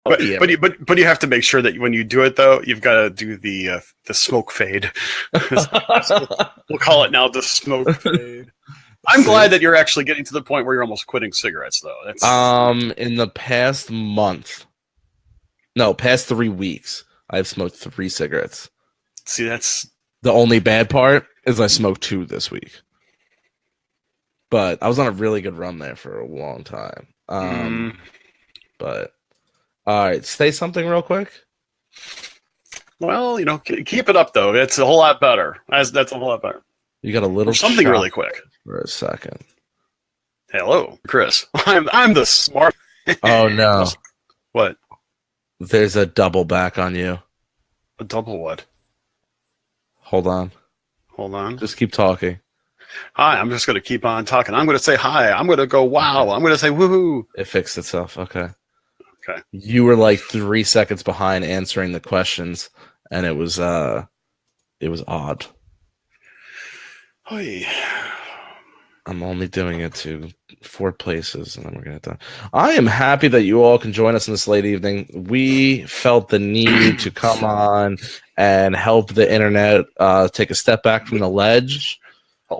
But you have to make sure that when you do it though, you've got to do the smoke fade. We'll call it now the smoke fade. I'm glad that you're actually getting to the point where you're almost quitting cigarettes though. That's in the past 3 weeks, I've smoked 3 cigarettes. See, that's the only bad part is I smoked 2 this week. But I was on a really good run there for a long time. But all right, say something real quick. Well, keep it up though. It's a whole lot better. That's a whole lot better. You got a little something really quick for a second. Hello, Chris. I'm the smart. Oh no! What? There's a double back on you. A double what? Hold on. Just keep talking. Hi, I'm just going to keep on talking. I'm going to say hi. I'm going to go wow. I'm going to say woohoo. It fixed itself. Okay. You were like 3 seconds behind answering the questions, and it was odd. Oy. I'm only doing it to 4 places, and then we're going to done. I am happy that you all can join us in this late evening. We felt the need to come on and help the internet take a step back from the ledge.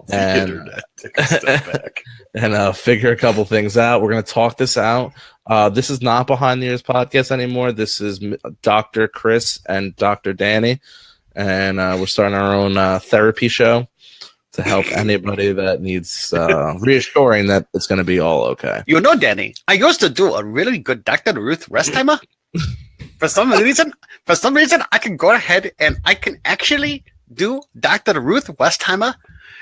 Take a step back. And figure a couple things out. We're going to talk this out. This is not Behind the Ears podcast anymore. This is Dr. Chris and Dr. Danny. And we're starting our own therapy show to help anybody that needs reassuring that it's going to be all okay. Danny, I used to do a really good Dr. Ruth Westheimer. For some reason, I can go ahead and I can actually do Dr. Ruth Westheimer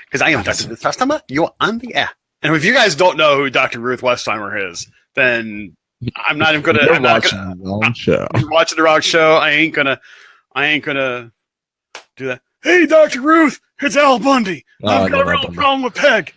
because I am Dr. Ruth Westheimer. You're on the air. And if you guys don't know who Dr. Ruth Westheimer is, then I'm not even gonna. You're watching the wrong show. You're watching the wrong show. I ain't gonna do that. Hey, Dr. Ruth, it's Al Bundy. I've got a real problem with Peg.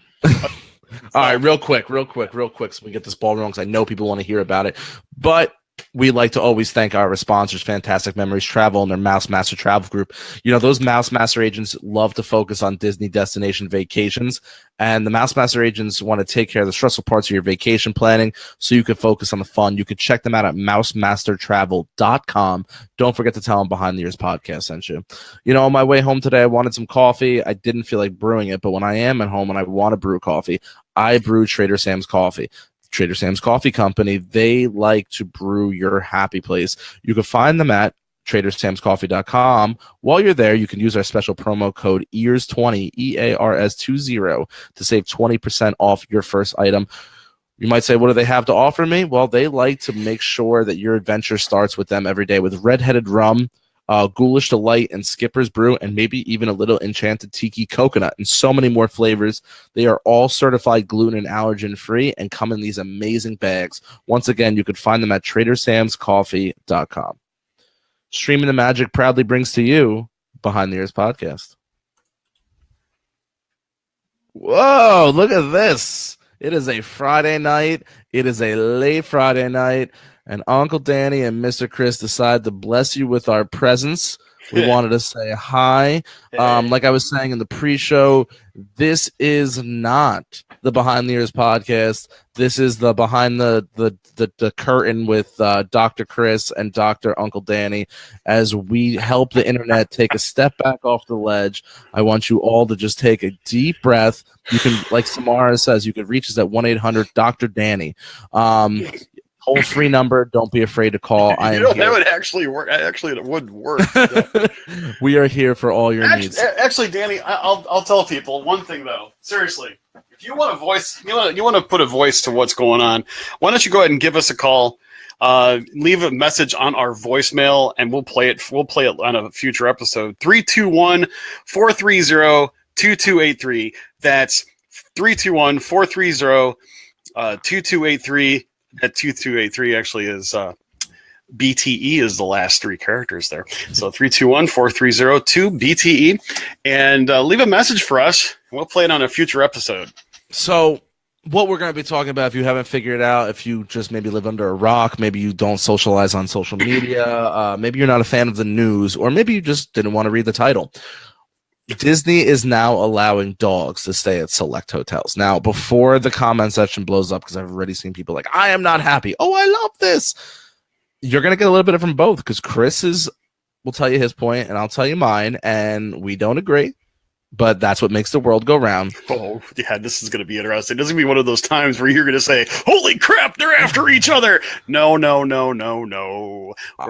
All right, real quick, so we get this ball rolling because I know people want to hear about it. But we like to always thank our sponsors, Fantastic Memories Travel and their Mouse Master Travel Group. Those Mouse Master agents love to focus on Disney destination vacations, and the Mouse Master agents want to take care of the stressful parts of your vacation planning so you can focus on the fun. You can check them out at mousemastertravel.com. Don't forget to tell them Behind the Ears podcast sent you. On my way home today, I wanted some coffee. I didn't feel like brewing it, but when I am at home and I want to brew coffee, I brew Trader Sam's coffee. Trader Sam's Coffee Company, they like to brew your happy place. You can find them at TraderSam'sCoffee.com. While you're there, you can use our special promo code EARS20, EARS20, to save 20% off your first item. You might say, what do they have to offer me? Well, they like to make sure that your adventure starts with them every day with Red-Headed Rum, Ghoulish Delight, and Skipper's Brew, and maybe even a little Enchanted Tiki Coconut, and so many more flavors. They are all certified gluten and allergen free and come in these amazing bags. Once again, you can find them at TraderSam'sCoffee.com. Streaming the Magic proudly brings to you Behind the Ears podcast. Whoa, look at this. It is a Friday night. It is a late Friday night. And Uncle Danny and Mr. Chris decided to bless you with our presence. We wanted to say hi. Like I was saying in the pre-show, this is not the Behind the Ears podcast. This is the behind the curtain with Dr. Chris and Dr. Uncle Danny as we help the internet take a step back off the ledge. I want you all to just take a deep breath. You can, like Samara says, you can reach us at 1-800-Dr. Danny. Toll-free number. Don't be afraid to call. That would actually work. Actually, it would work. We are here for all your needs. Actually, Danny, I'll tell people one thing though. Seriously, if you want a voice, you want to put a voice to what's going on, why don't you go ahead and give us a call? Leave a message on our voicemail, and we'll play it. We'll play it on a future episode. 321-430-2283. That's 321-430-2283. That 2283 actually is BTE is the last 3 characters there. So 321-430-2BTE. And leave a message for us. We'll play it on a future episode. So what we're going to be talking about, if you haven't figured it out, if you just maybe live under a rock, maybe you don't socialize on social media, maybe you're not a fan of the news, or maybe you just didn't want to read the title. Disney is now allowing dogs to stay at select hotels. Now, before the comment section blows up, because I've already seen people like, I am not happy. Oh, I love this. you're going to get a little bit from both because will tell you his point and I'll tell you mine, and we don't agree. But that's what makes the world go round. Oh, yeah, this is going to be interesting. This is going to be one of those times where you're going to say, holy crap, they're after each other. No. We're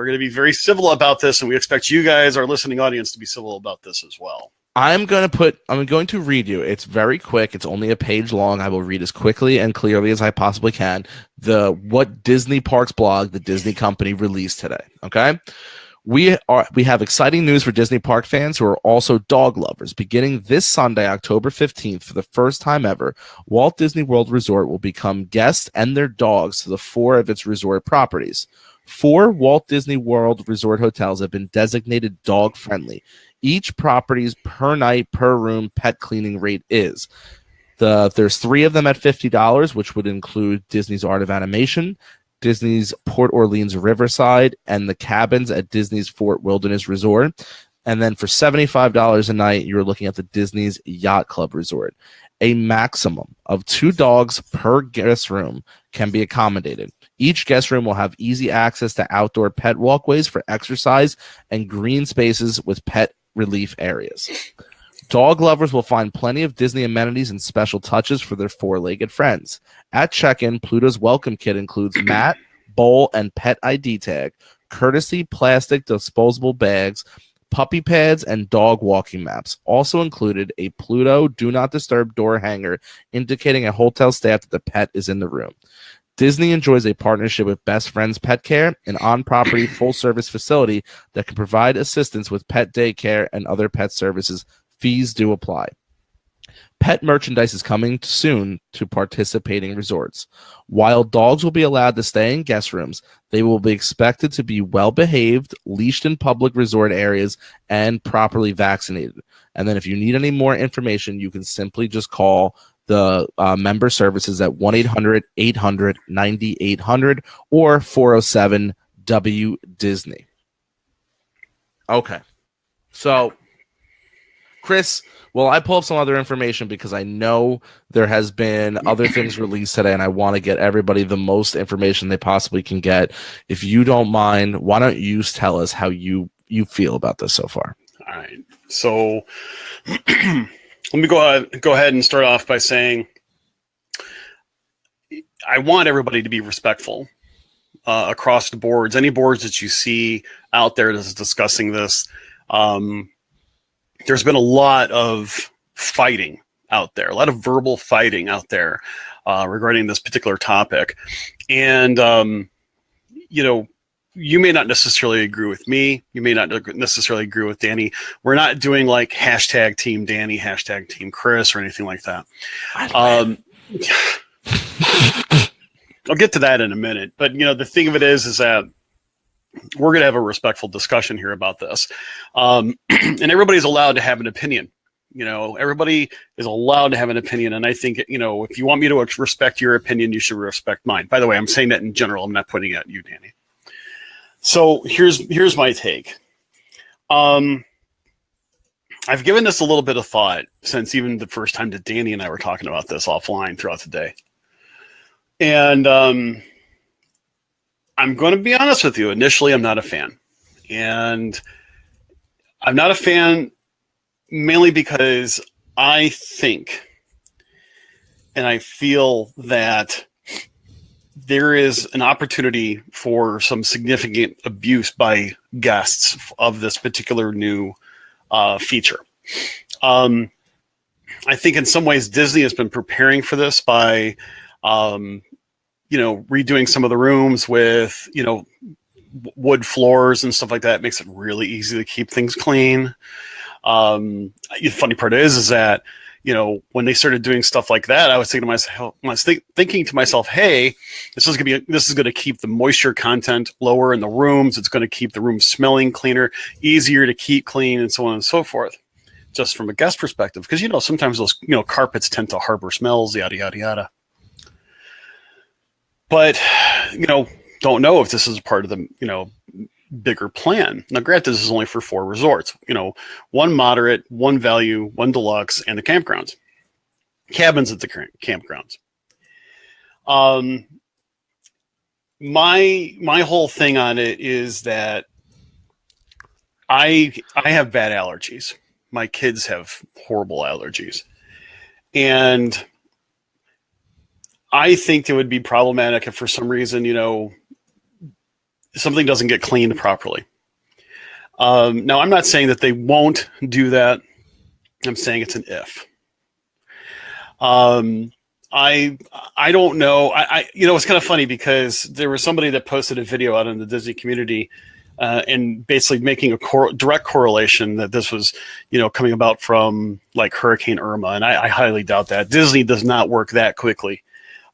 going to be very civil about this, and we expect you guys, our listening audience, to be civil about this as well. I'm going to read you. It's very quick. It's only a page long. I will read as quickly and clearly as I possibly can. What Disney Parks blog, the Disney company, released today. Okay. We have exciting news for Disney Park fans who are also dog lovers. Beginning this Sunday, October 15th, for the first time ever, Walt Disney World Resort will become guests and their dogs to the 4 of its resort properties. 4 Walt Disney World Resort hotels have been designated dog-friendly. Each property's per night, per room pet cleaning rate is. There's 3 of them at $50, which would include Disney's Art of Animation, Disney's Port Orleans Riverside, and the cabins at Disney's Fort Wilderness Resort. And then for $75 a night, you're looking at the Disney's Yacht Club Resort. A maximum of 2 dogs per guest room can be accommodated. Each guest room will have easy access to outdoor pet walkways for exercise and green spaces with pet relief areas. Dog lovers will find plenty of Disney amenities and special touches for their 4-legged friends. At check-in, Pluto's welcome kit includes mat, bowl, and pet ID tag, courtesy plastic disposable bags, puppy pads, and dog walking maps. Also included a Pluto Do Not Disturb door hanger indicating a hotel staff that the pet is in the room. Disney enjoys a partnership with Best Friends Pet Care, an on-property full-service facility that can provide assistance with pet daycare and other pet services. Fees do apply. Pet merchandise is coming soon to participating resorts. While dogs will be allowed to stay in guest rooms, they will be expected to be well-behaved, leashed in public resort areas, and properly vaccinated. And then if you need any more information, you can simply just call the member services at 1-800-800-9800 or 407-WDisney. Okay. So, Chris, well, I pull up some other information because I know there has been other things released today, and I want to get everybody the most information they possibly can get. If you don't mind, why don't you tell us how you feel about this so far? All right. So let me go ahead and start off by saying I want everybody to be respectful across the boards. Any boards that you see out there that's discussing this, there's been a lot of fighting out there, a lot of verbal fighting out there regarding this particular topic. And, you may not necessarily agree with me. You may not necessarily agree with Danny. We're not doing like hashtag Team Danny, hashtag Team Chris or anything like that. I'll get to that in a minute. But, the thing of it is that we're going to have a respectful discussion here about this. And everybody's allowed to have an opinion. Everybody is allowed to have an opinion. And I think, if you want me to respect your opinion, you should respect mine. By the way, I'm saying that in general. I'm not putting it at you, Danny. So here's my take. I've given this a little bit of thought since even the first time that Danny and I were talking about this offline throughout the day. And I'm going to be honest with you. Initially, I'm not a fan. And I'm not a fan mainly because I think and I feel that there is an opportunity for some significant abuse by guests of this particular new feature. I think in some ways Disney has been preparing for this by, redoing some of the rooms with, wood floors and stuff like that. It makes it really easy to keep things clean. The funny part is that, when they started doing stuff like that, I was thinking to myself, hey, this is going to keep the moisture content lower in the rooms. It's going to keep the room smelling cleaner, easier to keep clean, and so on and so forth. Just from a guest perspective, because sometimes those carpets tend to harbor smells, yada yada yada. But don't know if this is part of the bigger plan. Now, granted, this is only for 4 resorts. 1 moderate, 1 value, 1 deluxe, and the cabins at the campgrounds. my whole thing on it is that I have bad allergies. My kids have horrible allergies. And I think it would be problematic if for some reason, something doesn't get cleaned properly. Now, I'm not saying that they won't do that. I'm saying it's an if. I don't know. It's kind of funny because there was somebody that posted a video out in the Disney community and basically making a direct correlation that this was, coming about from like Hurricane Irma. And I highly doubt that. Disney does not work that quickly,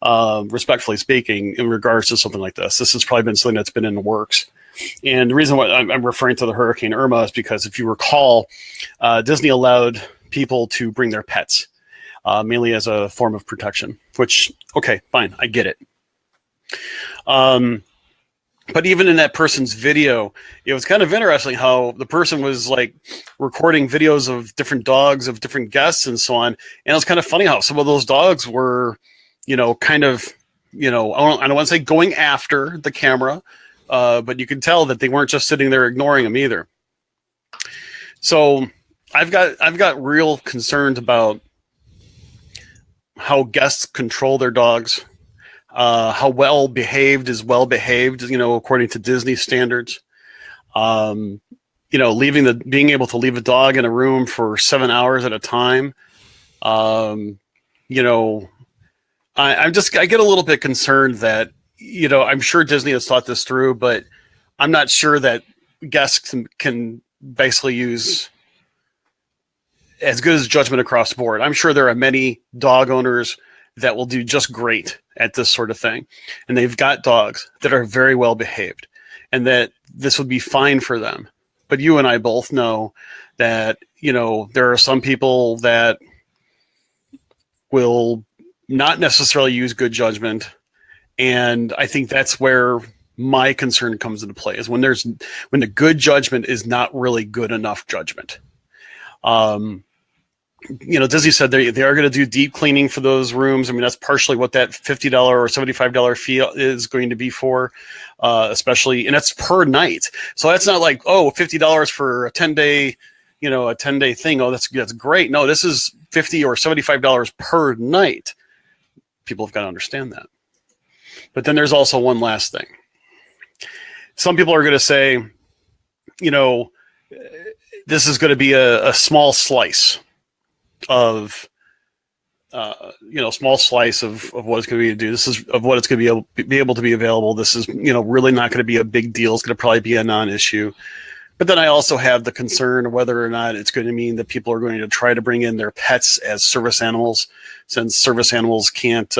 respectfully speaking, in regards to something like this. This has probably been something that's been in the works. And the reason why I'm referring to the Hurricane Irma is because if you recall, Disney allowed people to bring their pets, mainly as a form of protection, which, okay, fine, I get it. But even in that person's video, it was kind of interesting how the person was like recording videos of different dogs, of different guests and so on. And it was kind of funny how some of those dogs were, kind of, I don't want to say going after the camera, but you could tell that they weren't just sitting there ignoring them either. So I've got real concerns about how guests control their dogs, how well behaved is well behaved, according to Disney standards. Being able to leave a dog in a room for 7 hours at a time. I get a little bit concerned that, I'm sure Disney has thought this through, but I'm not sure that guests can basically use as good as judgment across the board. I'm sure there are many dog owners that will do just great at this sort of thing. And they've got dogs that are very well behaved and that this would be fine for them. But you and I both know that, there are some people that will not necessarily use good judgment. And I think that's where my concern comes into play, is when the good judgment is not really good enough judgment. Disney said they are going to do deep cleaning for those rooms. I mean, that's partially what that $50 or $75 fee is going to be for, especially, and that's per night. So that's not like, $50 for a 10-day, a 10-day thing. Oh, that's great. No, this is $50 or $75 per night. People have got to understand that. But then there's also one last thing. Some people are going to say, this is going to be a small slice of small slice of what it's going to be to do. This is of what it's going to be able to be available. This is really not going to be a big deal. It's going to probably be a non-issue. But then I also have the concern of whether or not it's going to mean that people are going to try to bring in their pets as service animals, since service animals can't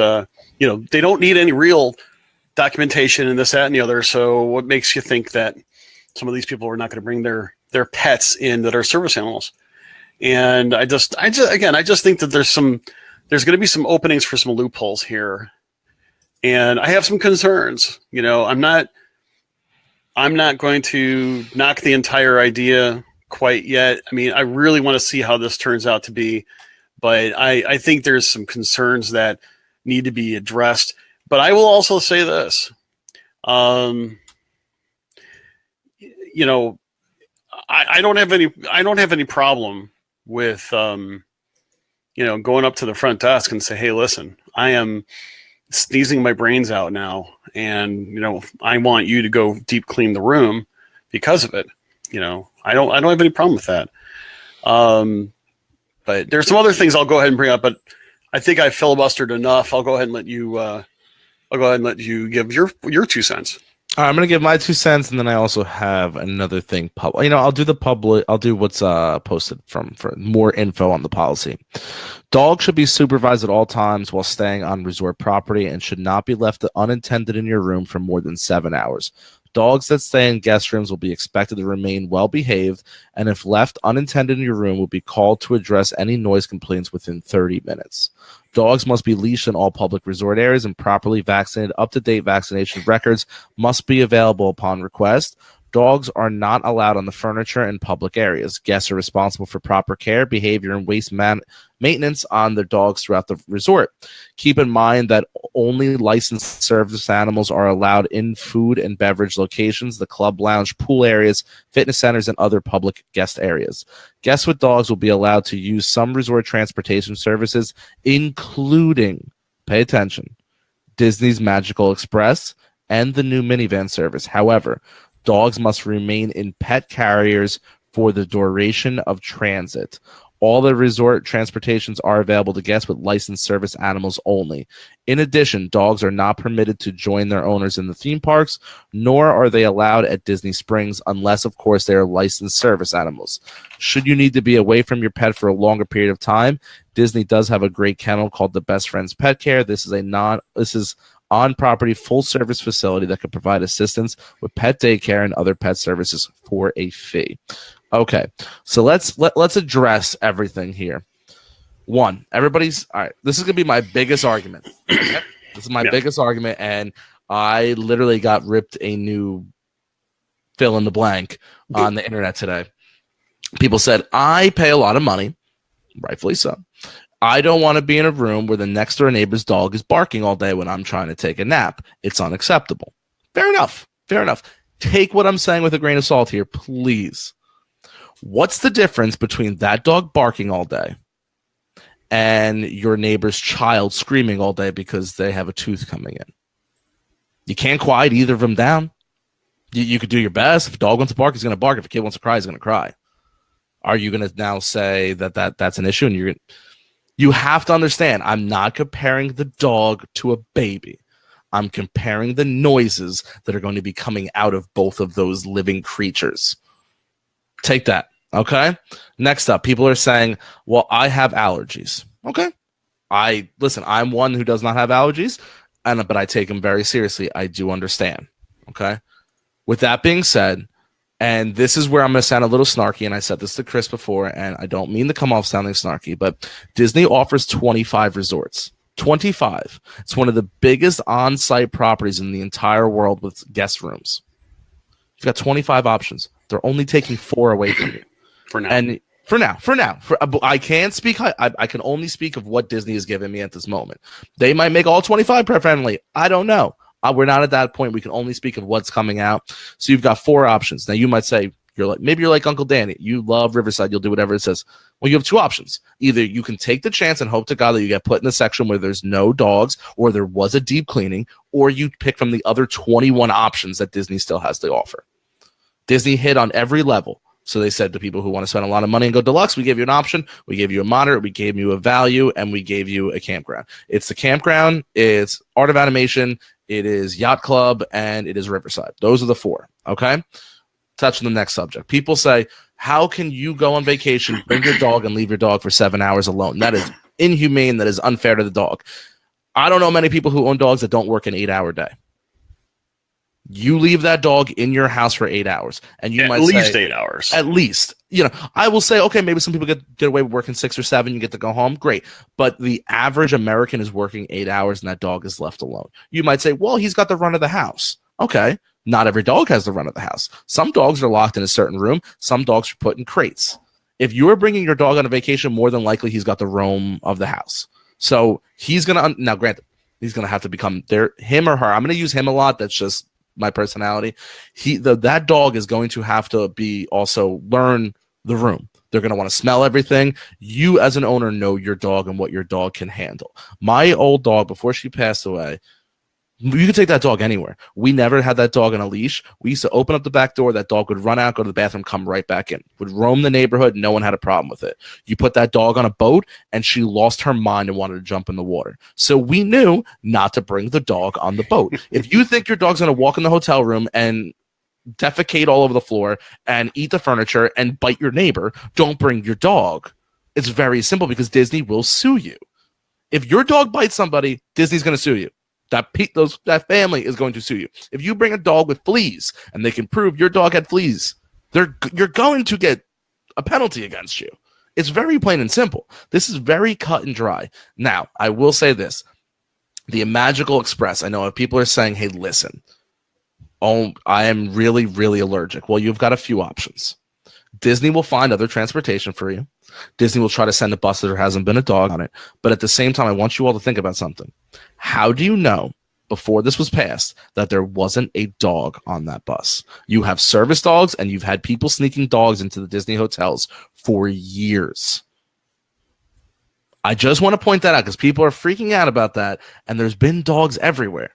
they don't need any real documentation and this, that, and the other. So what makes you think that some of these people are not going to bring their pets in that are service animals? And I just think that there's going to be some openings for some loopholes here. And I have some concerns. I'm not going to knock the entire idea quite yet. I mean, I really want to see how this turns out to be, but I think there's some concerns that need to be addressed. But I will also say this, I don't have any problem with, going up to the front desk and say, hey, listen, I am sneezing my brains out now. And, I want you to go deep clean the room because of it. I don't have any problem with that. But there's some other things I'll go ahead and bring up, but I think I filibustered enough. I'll go ahead and let you, give your 2 cents. All right, I'm going to give my 2 cents, and then I also have another thing. I'll do the public. I'll do what's posted for more info on the policy. Dogs should be supervised at all times while staying on resort property and should not be left unattended in your room for more than 7 hours. Dogs that stay in guest rooms will be expected to remain well behaved, and if left unattended in your room, will be called to address any noise complaints within 30 minutes. Dogs must be leashed in all public resort areas and properly vaccinated. Up-to-date vaccination records must be available upon request. Dogs are not allowed on the furniture in public areas. Guests are responsible for proper care, behavior, and waste maintenance on their dogs throughout the resort. Keep in mind that only licensed service animals are allowed in food and beverage locations, the club lounge, pool areas, fitness centers, and other public guest areas. Guests with dogs will be allowed to use some resort transportation services, including, pay attention, Disney's Magical Express and the new minivan service. However, dogs must remain in pet carriers for the duration of transit. All the resort transportations are available to guests with licensed service animals only. In addition, dogs are not permitted to join their owners in the theme parks, nor are they allowed at Disney Springs unless, of course, they are licensed service animals. Should you need to be away from your pet for a longer period of time, Disney does have a great kennel called the Best Friends Pet Care. This is on-property full-service facility that could provide assistance with pet daycare and other pet services for a fee. Okay, so let's address everything here. One, everybody's all right. This is gonna be my biggest argument. Okay? This is my biggest argument, and I literally got ripped a new fill in the blank on the internet today. People said I pay a lot of money, rightfully so. I don't want to be in a room where the next door neighbor's dog is barking all day when I'm trying to take a nap. It's unacceptable. Fair enough. Fair enough. Take what I'm saying with a grain of salt here, please. What's the difference between that dog barking all day and your neighbor's child screaming all day because they have a tooth coming in? You can't quiet either of them down. You could do your best. If a dog wants to bark, he's going to bark. If a kid wants to cry, he's going to cry. Are you going to now say that's an issue? And you have to understand, I'm not comparing the dog to a baby. I'm comparing the noises that are going to be coming out of both of those living creatures. Take that, okay? Next up, people are saying, well, I have allergies. Okay. I'm one who does not have allergies, but I take them very seriously. I do understand, okay? With that being said, and this is where I'm going to sound a little snarky, and I said this to Chris before, and I don't mean to come off sounding snarky, but Disney offers 25 resorts. 25. It's one of the biggest on-site properties in the entire world with guest rooms. You've got 25 options. They're only taking 4 away from you. For now. And for now. I can't speak. I can only speak of what Disney has given me at this moment. They might make all 25 pet friendly. I don't know. We're not at that point. We can only speak of what's coming out. So you've got 4 options. Now you might say maybe you're like Uncle Danny. You love Riverside. You'll do whatever it says. Well, you have 2 options. Either you can take the chance and hope to God that you get put in a section where there's no dogs, or there was a deep cleaning, or you pick from the other 21 options that Disney still has to offer. Disney hit on every level. So they said to people who want to spend a lot of money and go deluxe, we gave you an option, we gave you a moderate, we gave you a value, and we gave you a campground. It's the campground, it's Art of Animation, it is Yacht Club, and it is Riverside. Those are the 4, okay? Touch on the next subject. People say, how can you go on vacation, bring your dog, and leave your dog for 7 hours alone? That is inhumane. That is unfair to the dog. I don't know many people who own dogs that don't work an 8-hour day. You leave that dog in your house for 8 hours, and you might say at least 8 hours. At least, I will say, okay, maybe some people get away with working 6 or 7. You get to go home, great. But the average American is working 8 hours, and that dog is left alone. You might say, well, he's got the run of the house. Okay, not every dog has the run of the house. Some dogs are locked in a certain room. Some dogs are put in crates. If you are bringing your dog on a vacation, more than likely he's got the roam of the house. So he's gonna now, granted, he's gonna have to become him or her. I'm gonna use him a lot. That's just my personality. That dog is going to have to be also learn the room. They're going to want to smell everything. You as an owner know your dog and what your dog can handle. My old dog, before she passed away, you could take that dog anywhere. We never had that dog on a leash. We used to open up the back door. That dog would run out, go to the bathroom, come right back in. Would roam the neighborhood. No one had a problem with it. You put that dog on a boat, and she lost her mind and wanted to jump in the water. So we knew not to bring the dog on the boat. If you think your dog's going to walk in the hotel room and defecate all over the floor and eat the furniture and bite your neighbor, don't bring your dog. It's very simple because Disney will sue you. If your dog bites somebody, Disney's going to sue you. That family is going to sue you. If you bring a dog with fleas and they can prove your dog had fleas, you're going to get a penalty against you. It's very plain and simple. This is very cut and dry. Now, I will say this. The Magical Express, I know if people are saying, hey, listen, Oh, I am really, really allergic. Well, you've got a few options. Disney will find other transportation for you. Disney will try to send a bus that there hasn't been a dog on it. But at the same time, I want you all to think about something. How do you know before this was passed that there wasn't a dog on that bus? You have service dogs, and you've had people sneaking dogs into the Disney hotels for years. I just want to point that out because people are freaking out about that, and there's been dogs everywhere.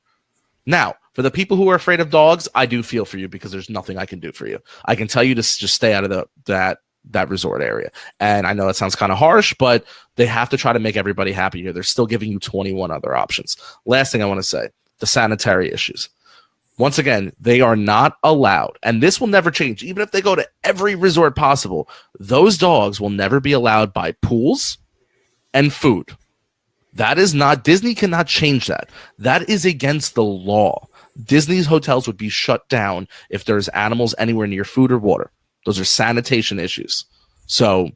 Now, for the people who are afraid of dogs, I do feel for you because there's nothing I can do for you. I can tell you to just stay out of that resort area. And I know it sounds kind of harsh, but they have to try to make everybody happy here. They're still giving you 21 other options. Last thing I want to say, the sanitary issues. Once again, they are not allowed, and this will never change. Even if they go to every resort possible, those dogs will never be allowed by pools and food. That is not, Disney cannot change that. That is against the law. Disney's hotels would be shut down if there's animals anywhere near food or water. Those are sanitation issues. So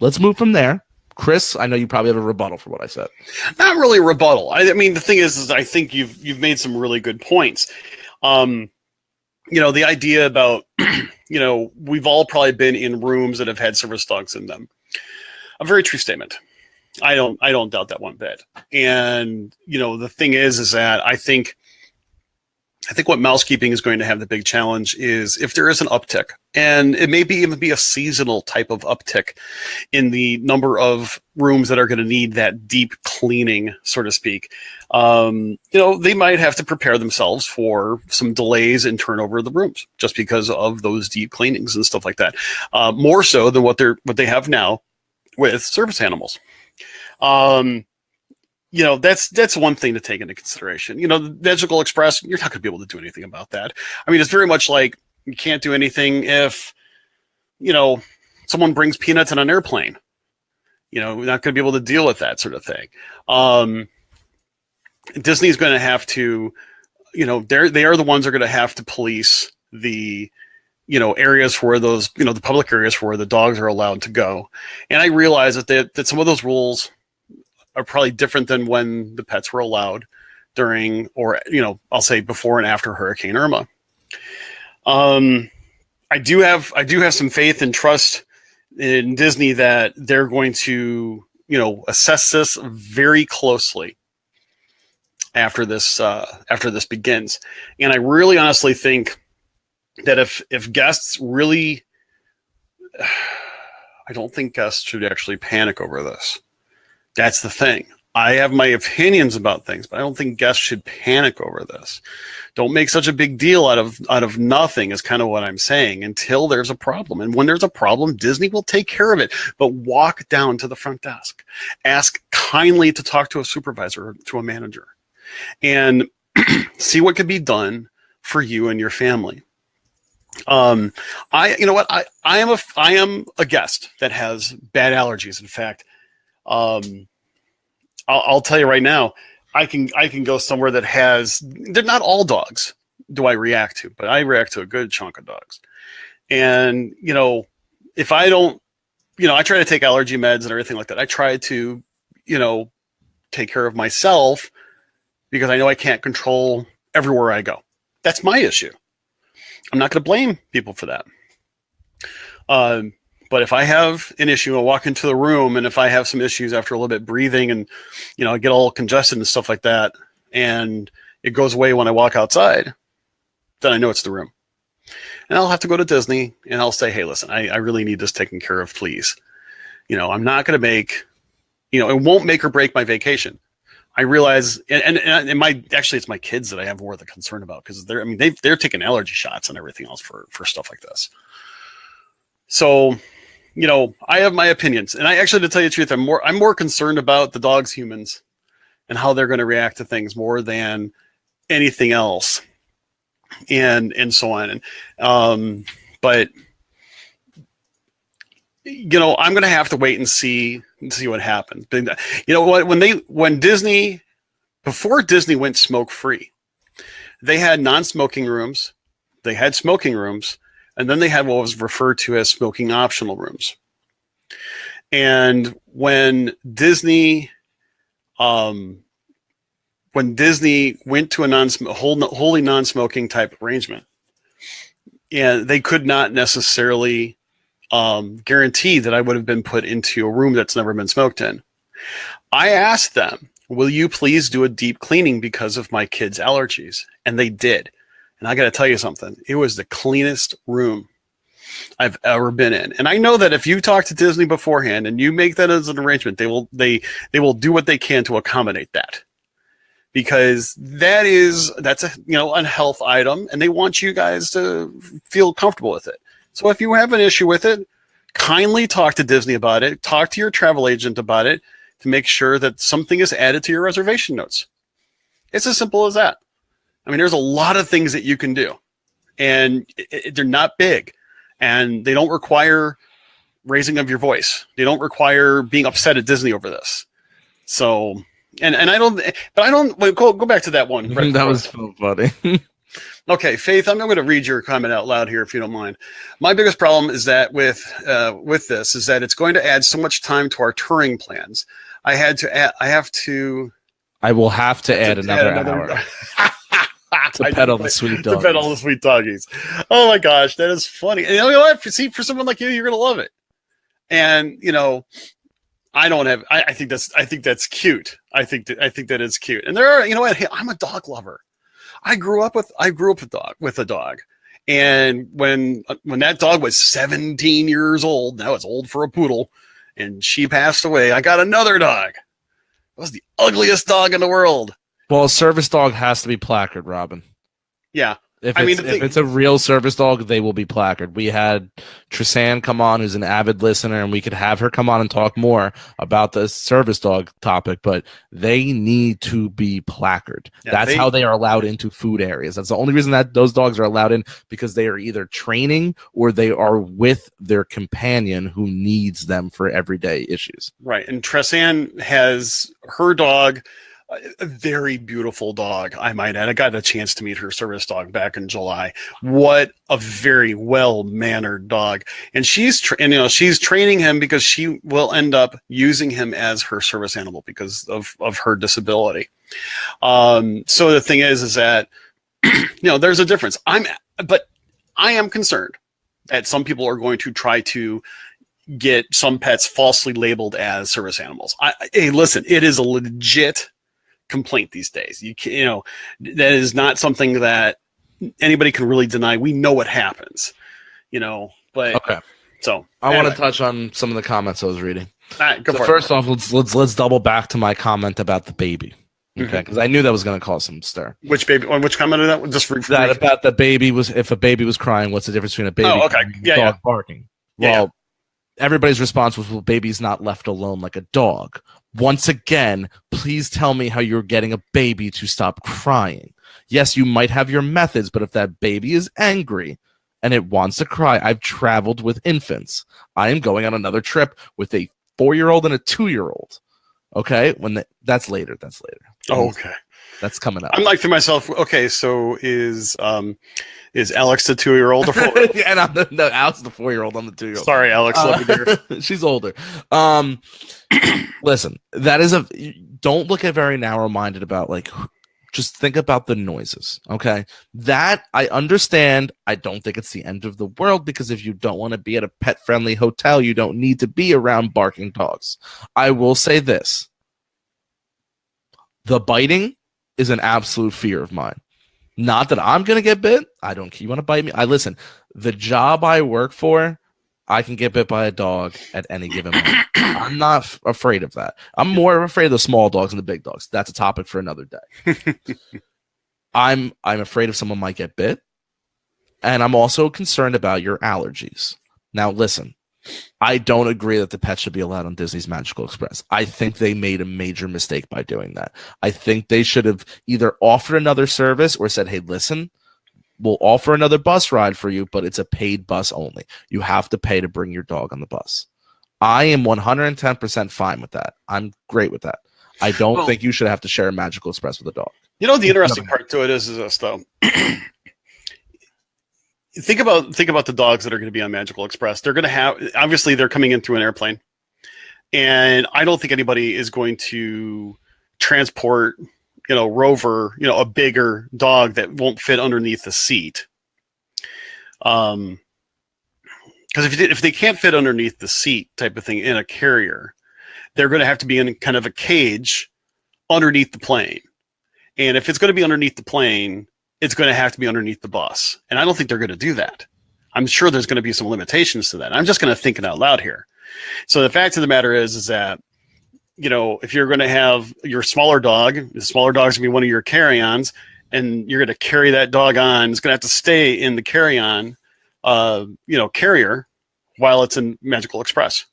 let's move from there. Chris, I know you probably have a rebuttal for what I said. Not really a rebuttal. I mean, the thing is I think you've made some really good points. The idea about, we've all probably been in rooms that have had service dogs in them. A very true statement. I don't doubt that one bit. And, the thing is that I think what mousekeeping is going to have the big challenge is if there is an uptick, and it may even be a seasonal type of uptick in the number of rooms that are going to need that deep cleaning, so to speak. They might have to prepare themselves for some delays in turnover of the rooms just because of those deep cleanings and stuff like that. More so than what they have now with service animals. That's one thing to take into consideration. The Magical Express, you're not going to be able to do anything about that. I mean, it's very much like you can't do anything if, someone brings peanuts on an airplane. You're not going to be able to deal with that sort of thing. Disney's going to have to, they are the ones that are going to have to police the, areas where those, the public areas where the dogs are allowed to go. And I realize that some of those rules are probably different than when the pets were allowed during, or, I'll say before and after Hurricane Irma. I do have some faith and trust in Disney that they're going to, assess this very closely after this begins. And I really honestly think that if guests really, I don't think guests should actually panic over this. That's the thing. I have my opinions about things, but I don't think guests should panic over this. Don't make such a big deal out of nothing is kind of what I'm saying until there's a problem. And when there's a problem, Disney will take care of it. But walk down to the front desk. Ask kindly to talk to a supervisor or to a manager and see what could be done for you and your family. I am a guest that has bad allergies. In fact, I'll tell you right now, I can go somewhere that they're not all dogs do I react to, but I react to a good chunk of dogs. And, if I don't, I try to take allergy meds and everything like that. I try to, take care of myself because I know I can't control everywhere I go. That's my issue. I'm not going to blame people for that. But if I have an issue, I walk into the room, and if I have some issues after a little bit breathing and, I get all congested and stuff like that, and it goes away when I walk outside, then I know it's the room. And I'll have to go to Disney and I'll say, hey, listen, I really need this taken care of, please. I'm not going to make, it won't make or break my vacation. I realize, and it's my kids that I have more of the concern about because they're taking allergy shots and everything else for stuff like this. So, I have my opinions, and I actually, to tell you the truth, I'm more concerned about the dogs, humans, and how they're going to react to things more than anything else, and so on. But I'm going to have to wait and see what happens. But when Disney, before Disney went smoke free, they had non-smoking rooms, they had smoking rooms. And then they had what was referred to as smoking optional rooms. And when Disney when Disney went to a wholly non-smoking type arrangement, and they could not necessarily guarantee that I would have been put into a room that's never been smoked in. I asked them, will you please do a deep cleaning because of my kids' allergies? And they did. And I got to tell you something. It was the cleanest room I've ever been in. And I know that if you talk to Disney beforehand and you make that as an arrangement, they will do what they can to accommodate that. Because that's a health item, and they want you guys to feel comfortable with it. So if you have an issue with it, kindly talk to Disney about it. Talk to your travel agent about it to make sure that something is added to your reservation notes. It's as simple as that. I mean, there's a lot of things that you can do, and they're not big, and they don't require raising of your voice. They don't require being upset at Disney over this. So, and I don't go back to that one. Right, that was so funny. Okay, Faith, I'm going to read your comment out loud here, if you don't mind. My biggest problem is that with this is that it's going to add so much time to our touring plans. I will have to add another hour to pet all the sweet doggies. To pet all the sweet doggies. Oh my gosh, that is funny. And you know what? See, for someone like you, you're going to love it. And I don't have. I think that's cute. I think that is cute. And there are. You know what? Hey, I'm a dog lover. I grew up with a dog, and when that dog was 17 years old, that was old for a poodle, and she passed away. I got another dog. It was the ugliest dog in the world. Well, a service dog has to be placard, Robin. Yeah. If it's a real service dog, they will be placard. We had Trisan come on, who's an avid listener, and we could have her come on and talk more about the service dog topic, but they need to be placard. Yeah, that's how they are allowed into food areas. That's the only reason that those dogs are allowed in, because they are either training or they are with their companion who needs them for everyday issues. Right. And Trisan has her dog, a very beautiful dog, I might add. I got a chance to meet her service dog back in July. What a very well-mannered dog. And she's training him because she will end up using him as her service animal because of her disability. So the thing is that, there's a difference. But I am concerned that some people are going to try to get some pets falsely labeled as service animals. Hey, listen, it is a legit complaint these days. That is not something that anybody can really deny. We know what happens, but okay. So I want to touch on some of the comments I was reading. All right, go for it. First off, let's double back to my comment about the baby. Okay, because I knew that was going to cause some stir. Which baby? Which comment of that? Just about the baby if a baby was crying, what's the difference between a baby and a dog barking? Well, everybody's response was, well, baby's not left alone like a dog. Once again, please tell me how you're getting a baby to stop crying. Yes, you might have your methods, but if that baby is angry and it wants to cry, I've traveled with infants. I am going on another trip with a 4-year-old and a 2-year-old. Okay? That's later. Oh, okay. That's coming up. I'm like to myself, okay, so is Alex the 2-year-old or 4-year-old? Yeah, no, Alex is the 4-year-old. I'm the 2-year-old. Sorry, Alex. Love you, dear. She's older. Listen, don't look at very narrow-minded about, just think about the noises, okay? That, I understand. I don't think it's the end of the world, because if you don't want to be at a pet-friendly hotel, you don't need to be around barking dogs. I will say this. The biting is an absolute fear of mine. Not that I'm going to get bit. I don't care. You want to bite me? Listen, the job I work for, I can get bit by a dog at any given moment. I'm not afraid of that. I'm more afraid of the small dogs and the big dogs. That's a topic for another day. I'm afraid if someone might get bit, and I'm also concerned about your allergies. Now, listen, I don't agree that the pet should be allowed on Disney's Magical Express. I think they made a major mistake by doing that. I think they should have either offered another service or said, hey, listen, we'll offer another bus ride for you, but it's a paid bus only. You have to pay to bring your dog on the bus. I am 110% fine with that. I'm great with that. I don't think you should have to share a Magical Express with a dog. The interesting part to it is this, though. Think about the dogs that are going to be on Magical Express. They're going to have, obviously they're coming in through an airplane, and I don't think anybody is going to transport Rover, a bigger dog that won't fit underneath the seat. Because if they can't fit underneath the seat type of thing in a carrier, they're going to have to be in kind of a cage underneath the plane. And if it's going to be underneath the plane, it's going to have to be underneath the bus. And I don't think they're going to do that. I'm sure there's going to be some limitations to that. I'm just going to think it out loud here. So the fact of the matter is that, if you're going to have your smaller dog, the smaller dog's going to be one of your carry-ons, and you're going to carry that dog on, it's going to have to stay in the carry-on, carrier while it's in Magical Express.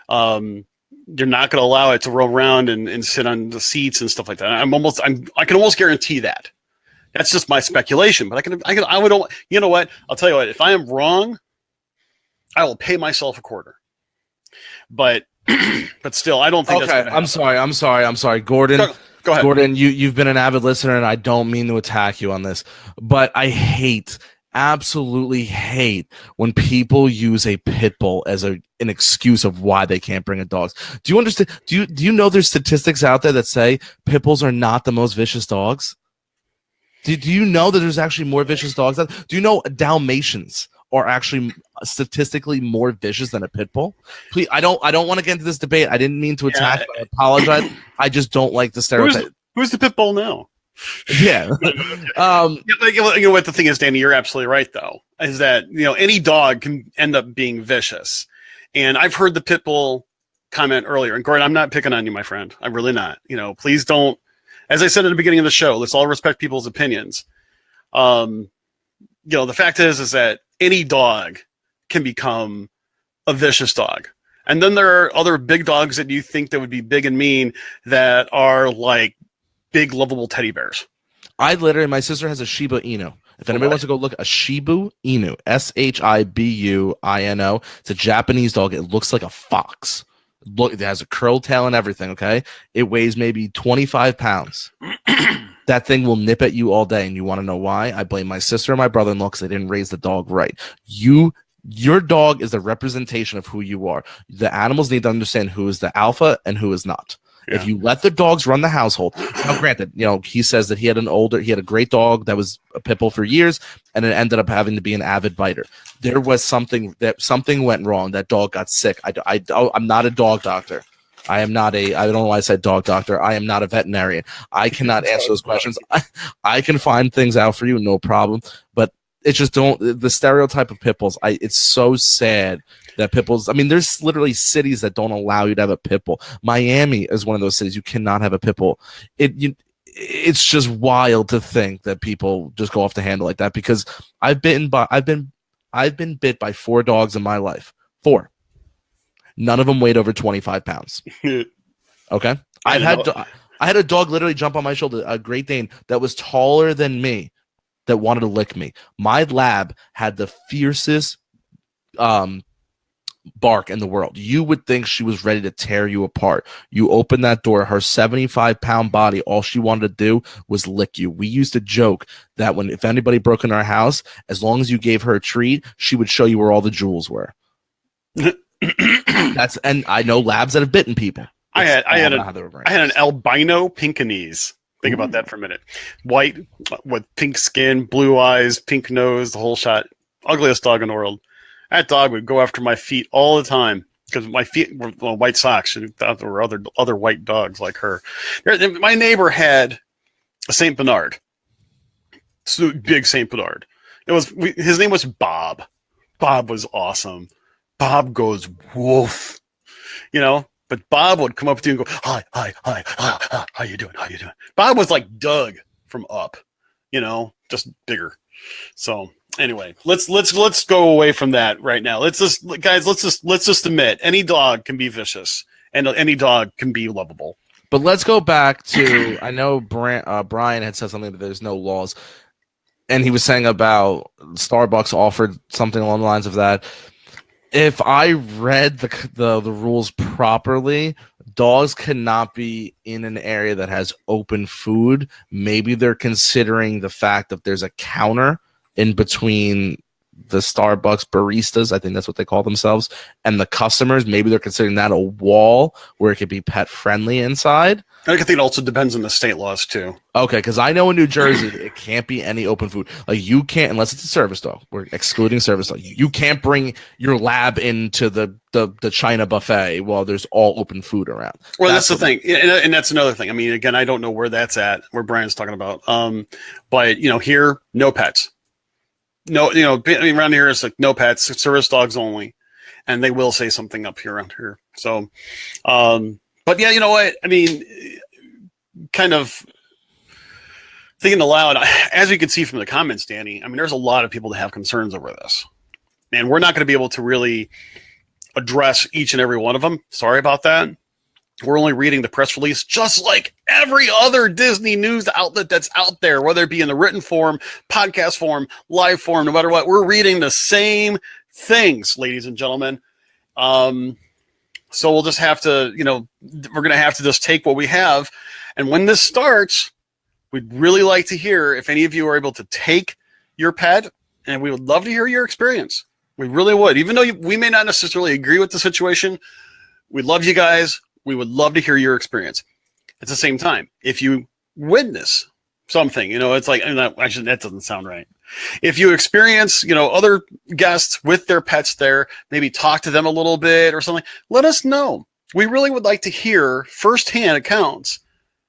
You're not going to allow it to roam around and sit on the seats and stuff like that. I can almost guarantee that. That's just my speculation, but I would, you know what? I'll tell you what, if I am wrong, I will pay myself a quarter. But still, I don't think okay, that's I'm sorry. Gordon. Go ahead. Gordon, you've been an avid listener, and I don't mean to attack you on this, but I absolutely hate when people use a pit bull as an excuse of why they can't bring a dog. Do you understand? Do you know there's statistics out there that say pit bulls are not the most vicious dogs? Do you know that there's actually more vicious dogs? Do you know Dalmatians are actually statistically more vicious than a pit bull? Please, I don't want to get into this debate. I didn't mean to attack. I apologize. I just don't like the stereotype. Who's the pit bull now? Yeah. What the thing is, Danny, you're absolutely right, though, is that, any dog can end up being vicious. And I've heard the pit bull comment earlier. And Gordon, I'm not picking on you, my friend. I'm really not. Please don't. As I said at the beginning of the show, let's all respect people's opinions. The fact is that any dog can become a vicious dog. And then there are other big dogs that you think that would be big and mean that are like big, lovable teddy bears. My sister has a Shiba Inu. If anybody wants to go look, a Shiba Inu, Shibuino. It's a Japanese dog. It looks like a fox. Look, it has a curl tail and everything, okay? It weighs maybe 25 pounds. That thing will nip at you all day, and you want to know why? I blame my sister and my brother-in-law because they didn't raise the dog right. Your dog is the representation of who you are. The animals need to understand who is the alpha and who is not. Yeah. If you let the dogs run the household, now granted, he says that he had a great dog that was a pit bull for years, and it ended up having to be an avid biter. There was something went wrong. That dog got sick. I'm not a dog doctor. I don't know why I said dog doctor. I am not a veterinarian. I cannot answer those questions. I can find things out for you, no problem. But it's just the stereotype of pit bulls. It's so sad that pit bulls. I mean, there's literally cities that don't allow you to have a pit bull. Miami is one of those cities you cannot have a pit bull. It's just wild to think that people just go off the handle like that, because I've been bit by 4 dogs in my life. 4. None of them weighed over 25 pounds. Okay, I had a dog literally jump on my shoulder, a Great Dane that was taller than me, that wanted to lick me. My lab had the fiercest bark in the world. You would think she was ready to tear you apart. You open that door, her 75-pound body, all she wanted to do was lick you. We used to joke that if anybody broke in our house, as long as you gave her a treat, she would show you where all the jewels were. And I know labs that have bitten people. I had an albino Pekingese. Think about that for a minute. White with pink skin, blue eyes, pink nose, the whole shot. Ugliest dog in the world. That dog would go after my feet all the time because my feet were white socks. She thought there were other white dogs like her. My neighbor had a Saint Bernard, big Saint Bernard. His name was Bob. Bob was awesome. Bob goes woof, But Bob would come up to you and go, hi, how you doing? Bob was like Doug from Up, just bigger. So anyway, let's go away from that right now. Let's just admit any dog can be vicious and any dog can be lovable. But let's go back to, I know Brian had said something that there's no laws, and he was saying about Starbucks offered something along the lines of that. If I read the rules properly, dogs cannot be in an area that has open food. Maybe they're considering the fact that there's a counter in between the Starbucks baristas, I think that's what they call themselves, and the customers, maybe they're considering that a wall where it could be pet friendly inside. I think it also depends on the state laws too. Okay, because I know in New Jersey it can't be any open food. Like you can't, unless it's a service dog. We're excluding service dog. You can't bring your lab into the China buffet while there's all open food around. Well, that's the thing, and that's another thing. I mean, again, I don't know where that's at, where Brian's talking about. But here, no pets. No, around here it's like no pets, service dogs only, and they will say something up here around here. So, but yeah, you know what? I mean, kind of thinking aloud, as you can see from the comments, Danny, I mean, there's a lot of people that have concerns over this. And we're not going to be able to really address each and every one of them. Sorry about that. We're only reading the press release, just like every other Disney news outlet that's out there, whether it be in the written form, podcast form, live form, no matter what. We're reading the same things, ladies and gentlemen. So we'll just have to, we're going to have to just take what we have. And when this starts, we'd really like to hear if any of you are able to take your pet, and we would love to hear your experience. We really would. Even though we may not necessarily agree with the situation, we love you guys. We would love to hear your experience. At the same time, if you witness something, it's like, actually, that doesn't sound right. If you experience, other guests with their pets there, maybe talk to them a little bit or something, let us know. We really would like to hear firsthand accounts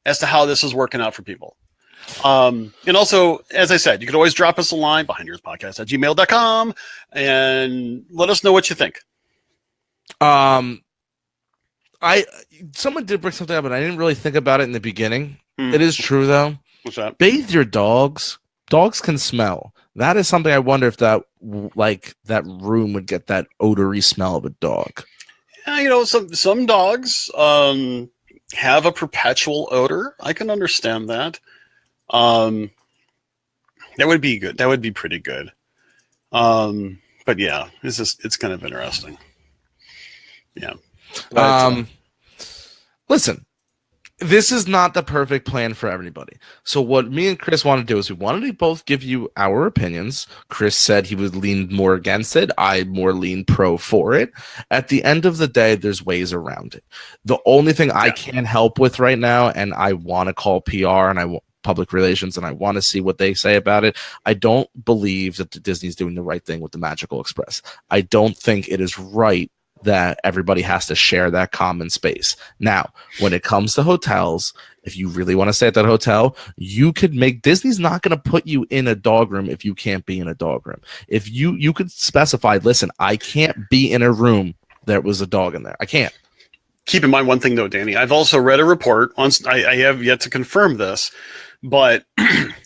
as to how this is working out for people. And also, as I said, you could always drop us a line, BehindYoursPodcast@gmail.com, and let us know what you think. Someone did bring something up, and I didn't really think about it in the beginning. It is true, though. What's that? Bathe your dogs. Dogs can smell. That is something I wonder if that room would get that odory smell of a dog. Yeah, some dogs have a perpetual odor. I can understand that. That would be good. That would be pretty good. But yeah, it's kind of interesting. Yeah. But, listen, this is not the perfect plan for everybody. So what me and Chris want to do is we wanted to both give you our opinions. Chris said he would lean more against it. I more lean pro for it. At the end of the day, there's ways around it. The only thing I can't help with right now, and I want to call PR and public relations, and I want to see what they say about it. I don't believe that Disney's doing the right thing with the Magical Express. I don't think it is right that everybody has to share that common space. Now, when it comes to hotels, if you really want to stay at that hotel, you could Disney's not going to put you in a dog room if you can't be in a dog room. If you could specify, listen, I can't be in a room that was a dog in there. I can't. Keep in mind one thing though, Danny, I've also read a report I have yet to confirm this, but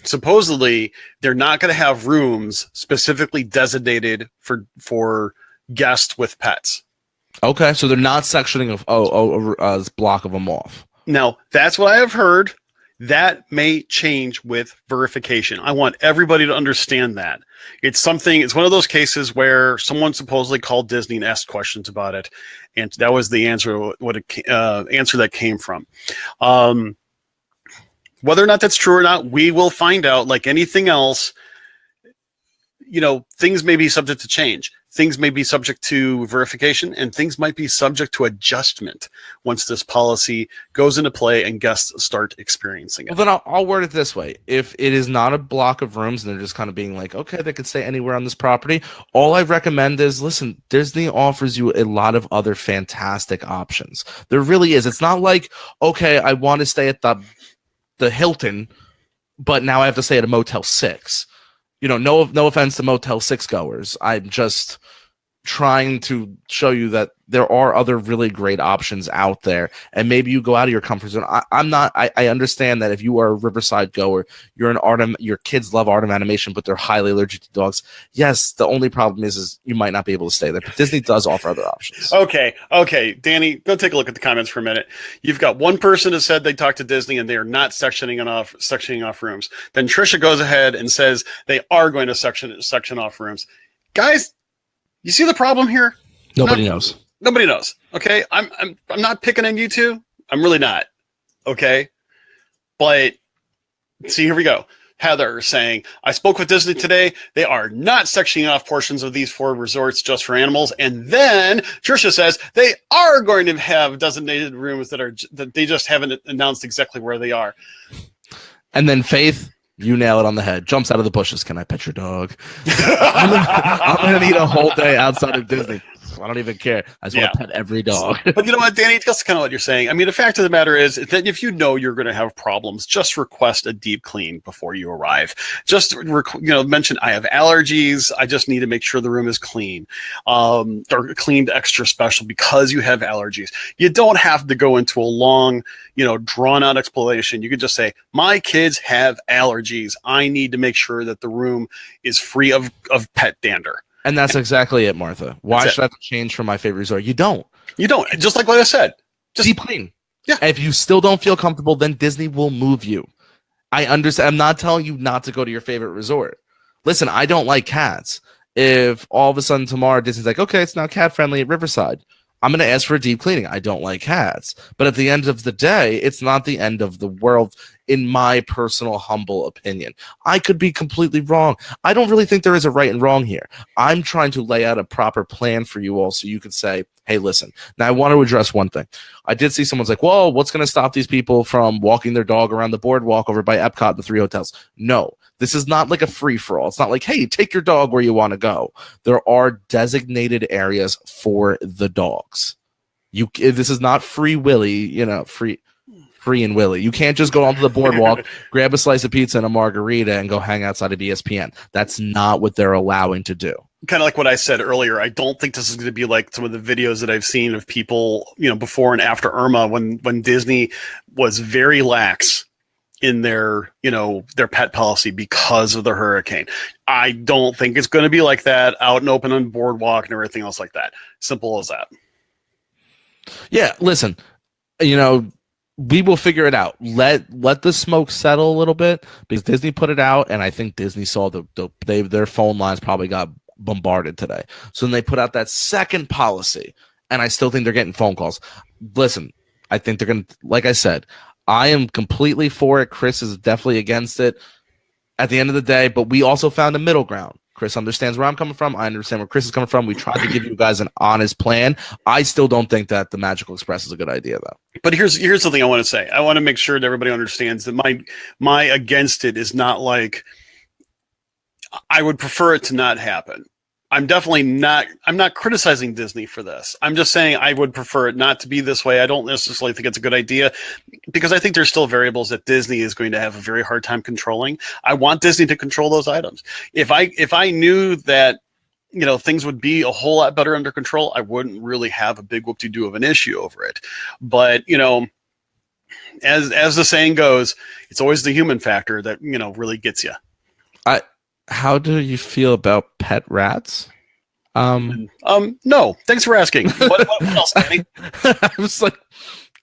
supposedly they're not going to have rooms specifically designated for guests with pets. Okay, so they're not sectioning a block of them off. Now, that's what I have heard. That may change with verification. I want everybody to understand that. It's one of those cases where someone supposedly called Disney and asked questions about it, and that was the answer, answer that came from. Whether or not that's true or not, we will find out. Like anything else, things may be subject to change. Things may be subject to verification, and things might be subject to adjustment once this policy goes into play and guests start experiencing it. Well, then I'll word it this way. If it is not a block of rooms and they're just kind of being like, okay, they could stay anywhere on this property, all I recommend is, listen, Disney offers you a lot of other fantastic options. There really is. It's not like, okay, I want to stay at the Hilton, but now I have to stay at a Motel 6. No offense to Motel 6 goers. I'm just trying to show you that there are other really great options out there, and maybe you go out of your comfort zone. I understand that if you are a Riverside goer, your kids love art of animation, but they're highly allergic to dogs. Yes, the only problem is you might not be able to stay there, but Disney does offer other options. Okay, Danny, go take a look at the comments for a minute. You've got one person who said they talked to Disney and they are not sectioning off rooms. Then Trisha goes ahead and says they are going to section off rooms. Guys, you see the problem here? Nobody knows. Nobody knows. Okay, I'm not picking on you two. I'm really not. Okay, but see, here we go. Heather saying, I spoke with Disney today. They are not sectioning off portions of these 4 resorts just for animals. And then Trisha says they are going to have designated rooms that they just haven't announced exactly where they are. And then Faith, you nail it on the head. Jumps out of the bushes. Can I pet your dog? I'm gonna need a whole day outside of Disney. I don't even care. I just want to pet every dog. But you know what, Danny? That's kind of what you're saying. I mean, the fact of the matter is that if you know you're going to have problems, just request a deep clean before you arrive. Just mention, I have allergies. I just need to make sure the room is clean, or cleaned extra special because you have allergies. You don't have to go into a long, drawn out explanation. You could just say, my kids have allergies. I need to make sure that the room is free of pet dander. And that's exactly it, Martha. Why should I have to change from my favorite resort? You don't. Just like what I said. Just deep clean. Yeah. If you still don't feel comfortable, then Disney will move you. I understand. I'm not telling you not to go to your favorite resort. Listen, I don't like cats. If all of a sudden tomorrow Disney's like, okay, it's now cat friendly at Riverside, I'm going to ask for a deep cleaning. I don't like cats. But at the end of the day, it's not the end of the world, in my personal humble opinion. I could be completely wrong. I don't really think there is a right and wrong here. I'm trying to lay out a proper plan for you all so you can say, hey, listen. Now, I want to address one thing. I did see someone's like, well, what's going to stop these people from walking their dog around the boardwalk over by Epcot, the 3 hotels? No. This is not like a free-for-all. It's not like, hey, take your dog where you want to go. There are designated areas for the dogs. This is not free willy, free and willy. You can't just go onto the boardwalk, grab a slice of pizza and a margarita, and go hang outside of ESPN. That's not what they're allowing to do. Kind of like what I said earlier. I don't think this is going to be like some of the videos that I've seen of people, before and after Irma, when Disney was very lax in their pet policy because of the hurricane. I don't think it's going to be like that out and open on boardwalk and everything else like that. Simple as that. Yeah, listen, we will figure it out. Let the smoke settle a little bit, because Disney put it out, and I think Disney saw their phone lines probably got bombarded today. So then they put out that second policy, and I still think they're getting phone calls. Listen, I think they're going to, like I said, I am completely for it. Chris is definitely against it at the end of the day, but we also found a middle ground. Chris understands where I'm coming from. I understand where Chris is coming from. We tried to give you guys an honest plan. I still don't think that the Magical Express is a good idea, though. But here's something I want to say. I want to make sure that everybody understands that my against it is not like I would prefer it to not happen. I'm not criticizing Disney for this. I'm just saying I would prefer it not to be this way. I don't necessarily think it's a good idea, because I think there's still variables that Disney is going to have a very hard time controlling. I want Disney to control those items. If I knew that, things would be a whole lot better under control, I wouldn't really have a big whoop-de-doo of an issue over it. But, as the saying goes, it's always the human factor that, really gets you. How do you feel about pet rats? No, thanks for asking. What else, Danny? I was like,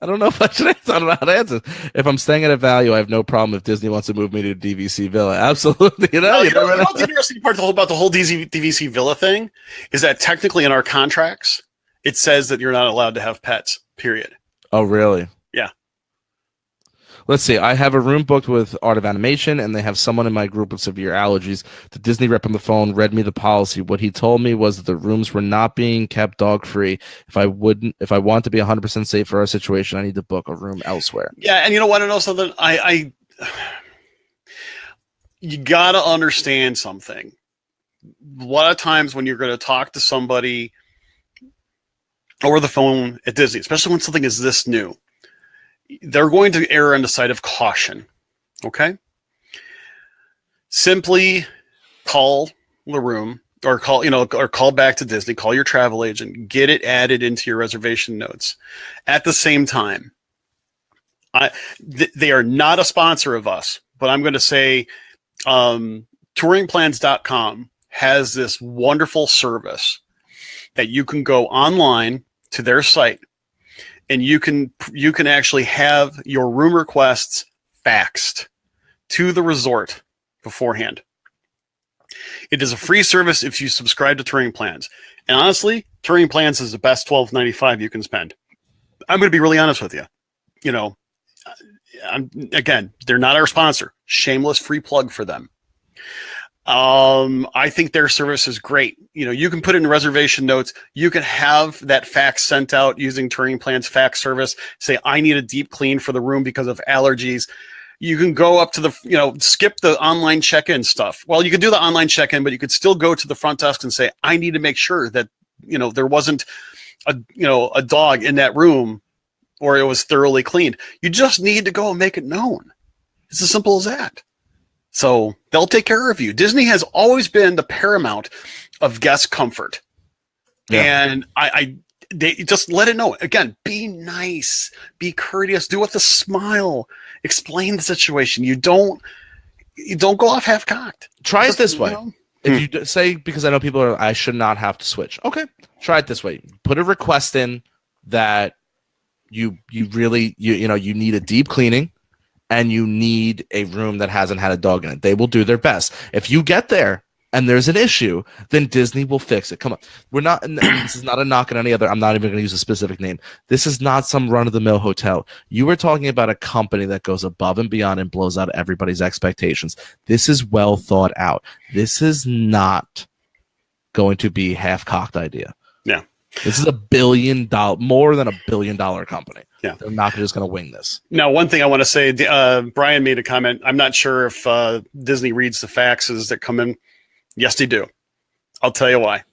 I don't know if I should answer. I don't know how to answer. If I'm staying at a value, I have no problem if Disney wants to move me to DVC Villa. Absolutely. The interesting part about the whole DVC Villa thing is that technically in our contracts, it says that you're not allowed to have pets, period. Oh, really? Yeah. Let's see. I have a room booked with Art of Animation, and they have someone in my group with severe allergies. The Disney rep on the phone read me the policy. What he told me was that the rooms were not being kept dog free. If I want to be 100% safe for our situation, I need to book a room elsewhere. Yeah, and you know what? I know something. You gotta understand something. A lot of times when you're going to talk to somebody over the phone at Disney, especially when something is this new, they're going to err on the side of caution. Okay? Simply call the room or call back to Disney, call your travel agent, get it added into your reservation notes. At the same time, they are not a sponsor of us, but I'm going to say touringplans.com has this wonderful service that you can go online to their site, and you can actually have your room requests faxed to the resort beforehand. It is a free service if you subscribe to Touring Plans. And honestly, Touring Plans is the best $12.95 you can spend. I'm going to be really honest with you. again, they're not our sponsor. Shameless free plug for them. I think their service is great. You can put in reservation notes. You can have that fax sent out using Touring Plan's fax service. Say, I need a deep clean for the room because of allergies. You can go up to the, skip the online check-in stuff. Well, you could do the online check-in, but you could still go to the front desk and say, I need to make sure that, there wasn't a dog in that room or it was thoroughly cleaned. You just need to go and make it known. It's as simple as that. So they'll take care of you. Disney has always been the paramount of guest comfort. Yeah. And they just let it know. Again, be nice, be courteous, do it with a smile, explain the situation. You don't go off half-cocked. Try it this way. If you say, because I know people are, I should not have to switch. Okay, try it this way. Put a request in that you really need a deep cleaning and you need a room that hasn't had a dog in it. They will do their best. If you get there and there's an issue, then Disney will fix it. Come on. We're not, and this is not a knock on any other, I'm not even going to use a specific name. This is not some run-of-the-mill hotel. You were talking about a company that goes above and beyond and blows out everybody's expectations. This is well thought out. This is not going to be half-cocked idea. Yeah. This is more than $1 billion company. Yeah. They're not just going to wing this. Now, one thing I want to say, Brian made a comment. I'm not sure if Disney reads the faxes that come in. Yes, they do. I'll tell you why.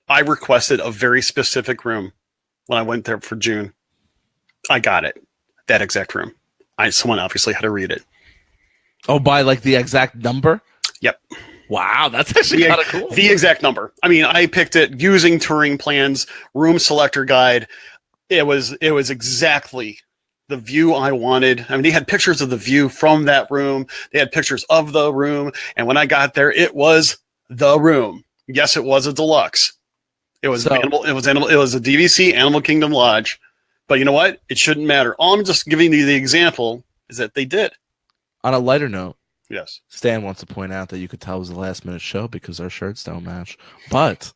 I requested a very specific room when I went there for June. I got it. That exact room. Someone obviously had to read it. Oh, by like the exact number? Yep. Wow, that's actually kind of cool. The exact number. I mean, I picked it using Touring Plan's room selector guide. It was exactly the view I wanted. I mean, they had pictures of the view from that room. They had pictures of the room. And when I got there, it was the room. Yes, it was a deluxe. It was it was a DVC Animal Kingdom Lodge. But you know what? It shouldn't matter. All I'm just giving you the example is that they did. On a lighter note, yes, Stan wants to point out that you could tell it was a last-minute show because our shirts don't match. But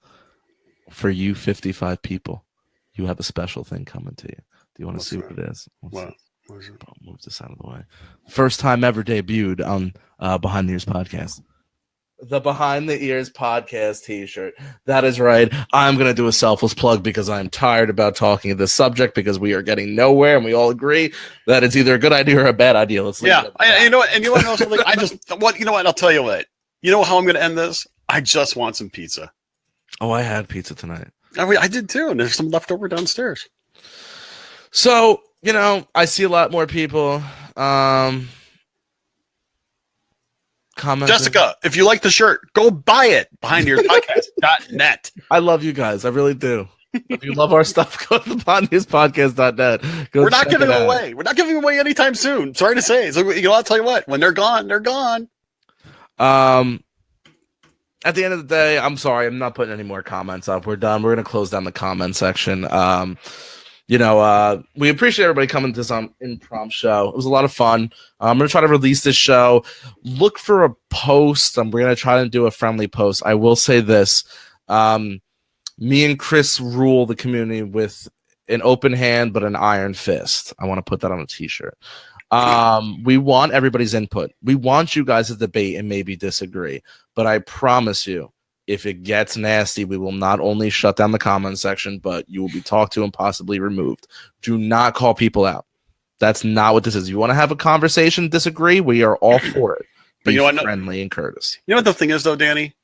for you 55 people, you have a special thing coming to you. Do you want to see what it is? What? Move this out of the way. First time ever debuted on Behind the Ears podcast. The Behind the Ears podcast t-shirt. That is right. I'm going to do a selfless plug because I'm tired about talking of this subject because we are getting nowhere and we all agree that it's either a good idea or a bad idea. Let's leave it. You know what? And you want to know something? You know what? I'll tell you what. You know how I'm going to end this? I just want some pizza. Oh, I had pizza tonight. I did too. And there's some left over downstairs. So, I see a lot more people. Commenting. Jessica, if you like the shirt, go buy it. BehindYourPodcast.net. I love you guys. I really do. If you love our stuff, go to BehindYourPodcast.net. We're not giving them away. We're not giving them away anytime soon. Sorry to say. So, I'll tell you what. When they're gone, they're gone. At the end of the day, I'm sorry. I'm not putting any more comments up. We're done. We're going to close down the comment section. We appreciate everybody coming to this impromptu show. It was a lot of fun. I'm going to try to release this show. Look for a post. We're going to try to do a friendly post. I will say this. Me and Chris rule the community with an open hand, but an iron fist. I want to put that on a t-shirt. We want everybody's input. We want you guys to debate and maybe disagree. But I promise you, if it gets nasty, we will not only shut down the comment section, but you will be talked to and possibly removed. Do not call people out. That's not what this is. You want to have a conversation, disagree? We are all for it. But you know what? Friendly and courteous. You know what the thing is, though, Danny?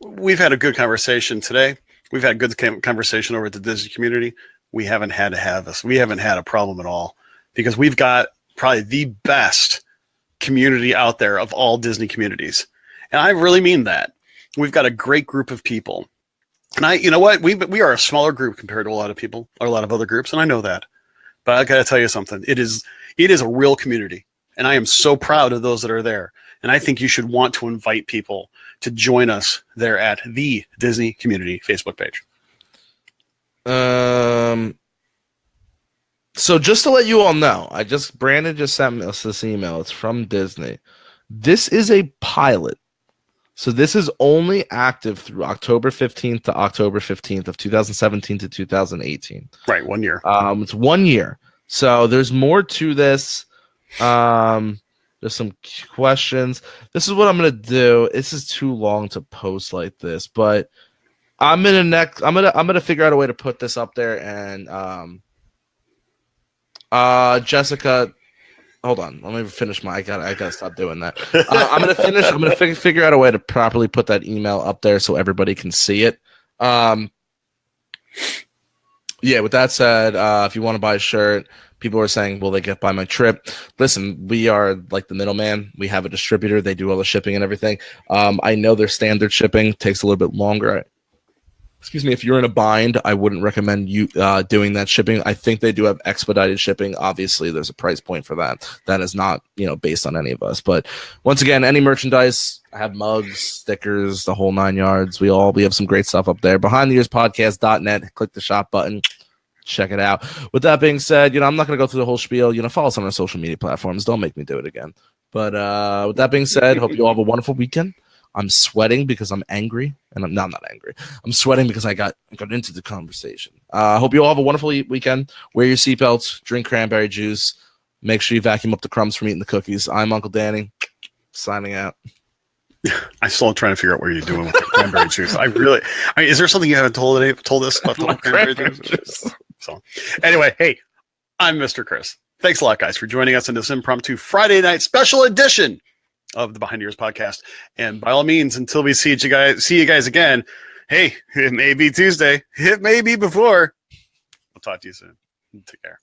We've had a good conversation today. We've had a good conversation over at the Disney community. We haven't had a problem at all because we've got probably the best community out there of all Disney communities. And I really mean that. We've got a great group of people. And you know what? We are a smaller group compared to a lot of people or a lot of other groups. And I know that, but I got to tell you something. It is a real community. And I am so proud of those that are there. And I think you should want to invite people to join us there at the Disney Community Facebook page. So just to let you all know, Brandon just sent us this email. It's from Disney. This is a pilot. So this is only active through October 15th to October 15th of 2017 to 2018. Right, 1 year. It's 1 year. So there's more to this. There's some questions. This is what I'm gonna do. This is too long to post like this, but I'm gonna figure out a way to put this up there. And Jessica, hold on. Let me finish I gotta stop doing that. I'm gonna figure out a way to properly put that email up there so everybody can see it. Yeah, with that said, if you want to buy a shirt, people are saying, will they get by my trip? Listen, we are like the middleman. We have a distributor. They do all the shipping and everything. I know their standard shipping takes a little bit longer. Excuse me, if you're in a bind, I wouldn't recommend you doing that shipping. I think they do have expedited shipping. Obviously, there's a price point for that. That is not, based on any of us. But once again, any merchandise, I have mugs, stickers, the whole 9 yards. We have some great stuff up there. BehindTheEarsPodcast.net. Click the shop button. Check it out. With that being said, I'm not going to go through the whole spiel. Follow us on our social media platforms. Don't make me do it again. But with that being said, hope you all have a wonderful weekend. I'm sweating because I'm angry, and I'm not angry. I'm sweating because I got into the conversation. I hope you all have a wonderful weekend. Wear your seatbelts, drink cranberry juice. Make sure you vacuum up the crumbs from eating the cookies. I'm Uncle Danny, signing out. I'm still trying to figure out what you're doing with the cranberry juice. Is there something you haven't told us about the cranberry juice? So, anyway, hey, I'm Mr. Chris. Thanks a lot, guys, for joining us in this impromptu Friday night special edition of the Behind the Ears podcast. And by all means, until we see you guys again, hey, it may be Tuesday. It may be before. We'll talk to you soon. Take care.